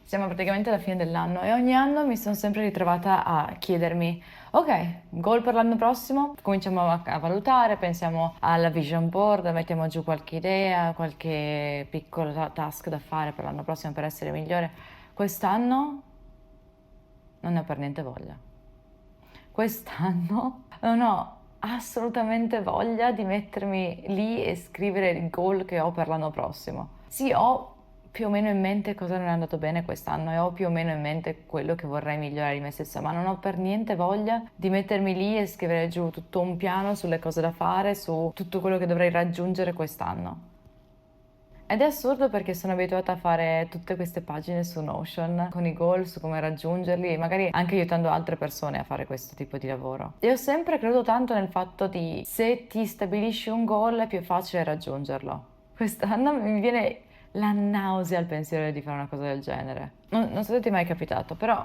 Siamo praticamente alla fine dell'anno e ogni anno mi sono sempre ritrovata a chiedermi, ok, goal per l'anno prossimo, cominciamo a valutare, pensiamo alla vision board, mettiamo giù qualche idea, qualche piccolo task da fare per l'anno prossimo per essere migliore. Quest'anno non ne ho per niente voglia. Quest'anno non ho assolutamente voglia di mettermi lì e scrivere il goal che ho per l'anno prossimo. Sì, ho più o meno in mente cosa non è andato bene quest'anno e ho più o meno in mente quello che vorrei migliorare di me stessa, ma non ho per niente voglia di mettermi lì e scrivere giù tutto un piano sulle cose da fare, su tutto quello che dovrei raggiungere quest'anno. Ed è assurdo perché sono abituata a fare tutte queste pagine su Notion con i goal, su come raggiungerli e magari anche aiutando altre persone a fare questo tipo di lavoro. E ho sempre creduto tanto nel fatto di se ti stabilisci un goal è più facile raggiungerlo. Quest'anno mi viene la nausea al pensiero di fare una cosa del genere. Non so se ti è mai capitato, però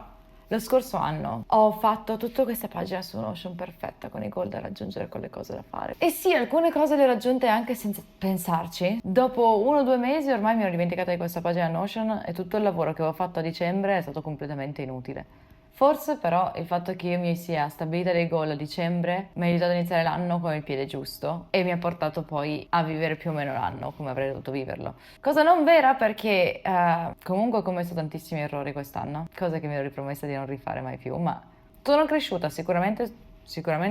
lo scorso anno ho fatto tutta questa pagina su Notion perfetta con i goal da raggiungere, con le cose da fare. E sì, alcune cose le ho raggiunte anche senza pensarci. Dopo 1 o 2 mesi ormai mi ero dimenticata di questa pagina Notion e tutto il lavoro che avevo fatto a dicembre è stato completamente inutile. Forse però il fatto che io mi sia stabilita dei goal a dicembre mi ha aiutato a iniziare l'anno con il piede giusto e mi ha portato poi a vivere più o meno l'anno come avrei dovuto viverlo. Cosa non vera perché comunque ho commesso tantissimi errori quest'anno, cosa che mi ero ripromessa di non rifare mai più, ma sono cresciuta sicuramente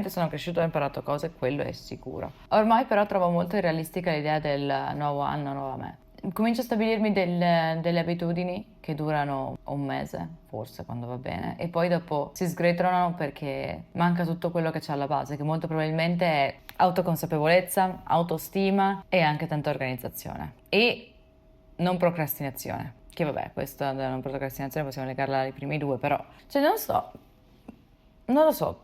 sono cresciuta e ho imparato cose, quello è sicuro. Ormai però trovo molto irrealistica l'idea del nuovo anno, nuova me. Comincio a stabilirmi delle abitudini che durano un mese, forse quando va bene, e poi dopo si sgretolano perché manca tutto quello che c'è alla base, che molto probabilmente è autoconsapevolezza, autostima e anche tanta organizzazione. E non procrastinazione. Che vabbè, questa della non procrastinazione possiamo legarla ai primi due, però. Cioè, non lo so.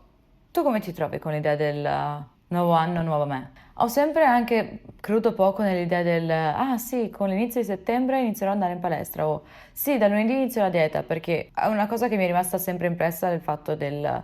Tu come ti trovi con l'idea del nuovo anno, nuova me? Ho sempre anche creduto poco nell'idea ah sì, con l'inizio di settembre inizierò ad andare in palestra o sì, da lunedì inizio la dieta, perché è una cosa che mi è rimasta sempre impressa del fatto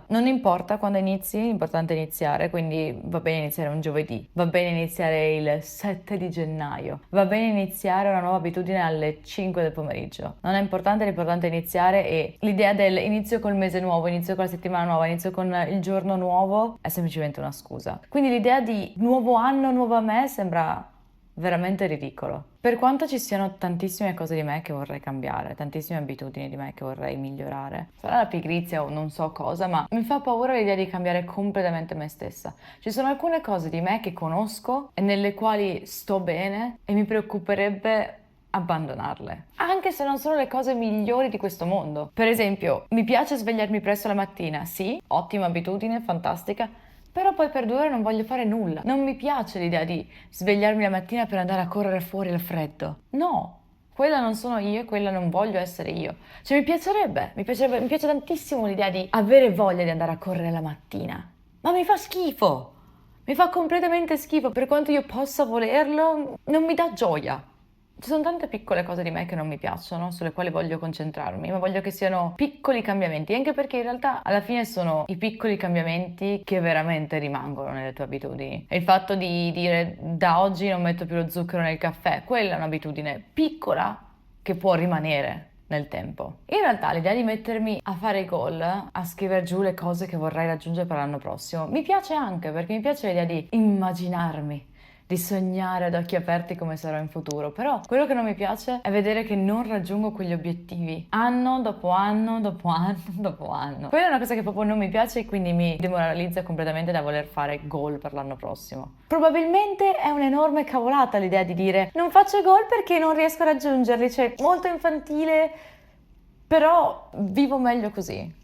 non importa quando inizi, l'importante è iniziare, quindi va bene iniziare un giovedì, va bene iniziare il 7 di gennaio, va bene iniziare una nuova abitudine alle 5 del pomeriggio. Non è importante, l'importante è iniziare e l'idea dell'inizio col mese nuovo, inizio con la settimana nuova, inizio con il giorno nuovo è semplicemente una scusa. Quindi l'idea di nuovo anno, nuova me sembra veramente ridicolo. Per quanto ci siano tantissime cose di me che vorrei cambiare, tantissime abitudini di me che vorrei migliorare, sarà la pigrizia o non so cosa, ma mi fa paura l'idea di cambiare completamente me stessa. Ci sono alcune cose di me che conosco e nelle quali sto bene e mi preoccuperebbe abbandonarle, anche se non sono le cose migliori di questo mondo. Per esempio, mi piace svegliarmi presto la mattina, sì, ottima abitudine, fantastica, però poi per 2 ore non voglio fare nulla. Non mi piace l'idea di svegliarmi la mattina per andare a correre fuori al freddo. No, quella non sono io e quella non voglio essere io. Cioè mi piace tantissimo l'idea di avere voglia di andare a correre la mattina. Ma mi fa schifo! Mi fa completamente schifo, per quanto io possa volerlo, non mi dà gioia. Ci sono tante piccole cose di me che non mi piacciono, sulle quali voglio concentrarmi, ma voglio che siano piccoli cambiamenti, anche perché in realtà alla fine sono i piccoli cambiamenti che veramente rimangono nelle tue abitudini. E il fatto di dire da oggi non metto più lo zucchero nel caffè, quella è un'abitudine piccola che può rimanere nel tempo. In realtà l'idea di mettermi a fare i goal, a scrivere giù le cose che vorrei raggiungere per l'anno prossimo, mi piace anche perché mi piace l'idea di immaginarmi, di sognare ad occhi aperti come sarò in futuro, però quello che non mi piace è vedere che non raggiungo quegli obiettivi anno dopo anno dopo anno dopo anno. Quella è una cosa che proprio non mi piace e quindi mi demoralizza completamente da voler fare goal per l'anno prossimo. Probabilmente è un'enorme cavolata l'idea di dire non faccio goal perché non riesco a raggiungerli, cioè molto infantile, però vivo meglio così.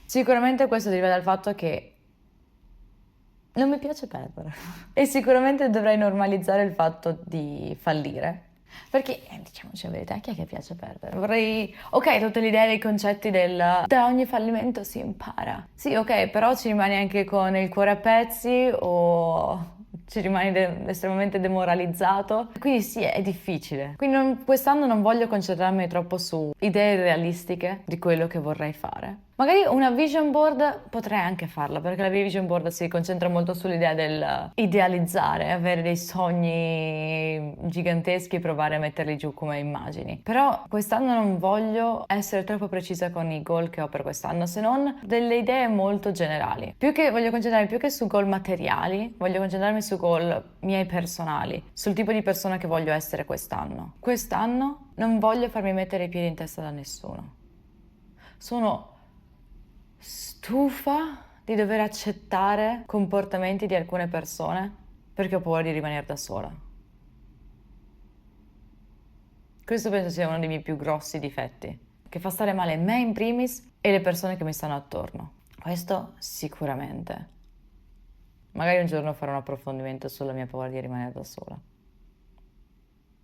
Sicuramente questo deriva dal fatto che non mi piace perdere e sicuramente dovrei normalizzare il fatto di fallire. Perché, diciamoci la verità, chi è che piace perdere? Ok, tutte le idee, i concetti da ogni fallimento si impara. Sì, ok, però ci rimani anche con il cuore a pezzi o ci rimani estremamente demoralizzato. Quindi sì, è difficile. Quindi quest'anno non voglio concentrarmi troppo su idee realistiche di quello che vorrei fare. Magari una vision board potrei anche farla, perché la vision board si concentra molto sull'idea del idealizzare, avere dei sogni giganteschi e provare a metterli giù come immagini. Però quest'anno non voglio essere troppo precisa con i goal che ho per quest'anno, se non delle idee molto generali. Voglio concentrarmi più che su goal materiali, voglio concentrarmi su goal miei personali, sul tipo di persona che voglio essere quest'anno. Quest'anno non voglio farmi mettere i piedi in testa da nessuno. Sono stufa di dover accettare comportamenti di alcune persone perché ho paura di rimanere da sola. Questo penso sia uno dei miei più grossi difetti, che fa stare male me in primis e le persone che mi stanno attorno. Questo sicuramente. Magari un giorno farò un approfondimento sulla mia paura di rimanere da sola.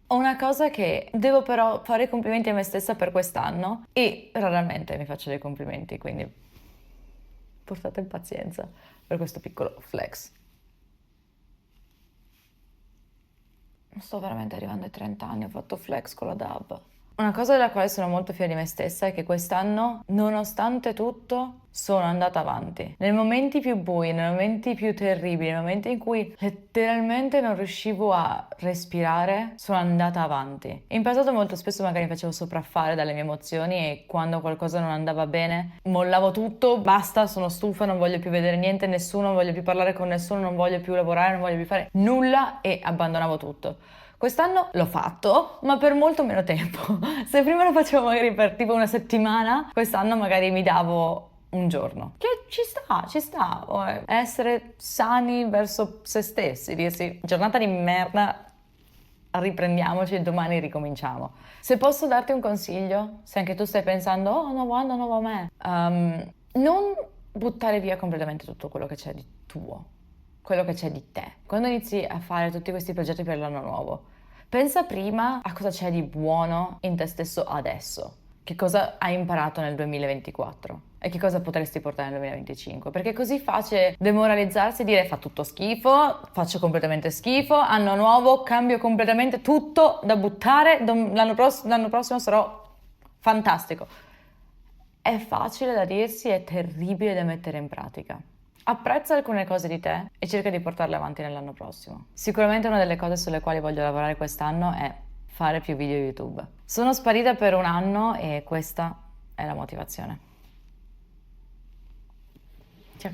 Ho una cosa che devo però fare i complimenti a me stessa per quest'anno e raramente mi faccio dei complimenti, quindi portate pazienza per questo piccolo flex. Sto veramente arrivando ai 30 anni, ho fatto flex con la DAB. Una cosa della quale sono molto fiera di me stessa è che quest'anno, nonostante tutto, sono andata avanti. Nei momenti più bui, nei momenti più terribili, nei momenti in cui letteralmente non riuscivo a respirare, sono andata avanti. In passato molto spesso magari mi facevo sopraffare dalle mie emozioni e quando qualcosa non andava bene, mollavo tutto, basta, sono stufa, non voglio più vedere niente, nessuno, non voglio più parlare con nessuno, non voglio più lavorare, non voglio più fare nulla e abbandonavo tutto. Quest'anno l'ho fatto, ma per molto meno tempo. Se prima lo facevo magari per tipo una settimana, quest'anno magari mi davo un giorno. Che ci sta. Essere sani verso se stessi, dirsi giornata di merda, riprendiamoci e domani ricominciamo. Se posso darti un consiglio, se anche tu stai pensando, oh nuovo a me, non buttare via completamente tutto quello che c'è di tuo, quello che c'è di te. Quando inizi a fare tutti questi progetti per l'anno nuovo, pensa prima a cosa c'è di buono in te stesso adesso. Che cosa hai imparato nel 2024 e che cosa potresti portare nel 2025? Perché è così facile demoralizzarsi e dire fa tutto schifo, faccio completamente schifo, anno nuovo, cambio completamente tutto da buttare, l'anno prossimo sarò fantastico. È facile da dirsi, è terribile da mettere in pratica. Apprezza alcune cose di te e cerca di portarle avanti nell'anno prossimo. Sicuramente una delle cose sulle quali voglio lavorare quest'anno è fare più video YouTube. Sono sparita per un anno e questa è la motivazione. Ciao.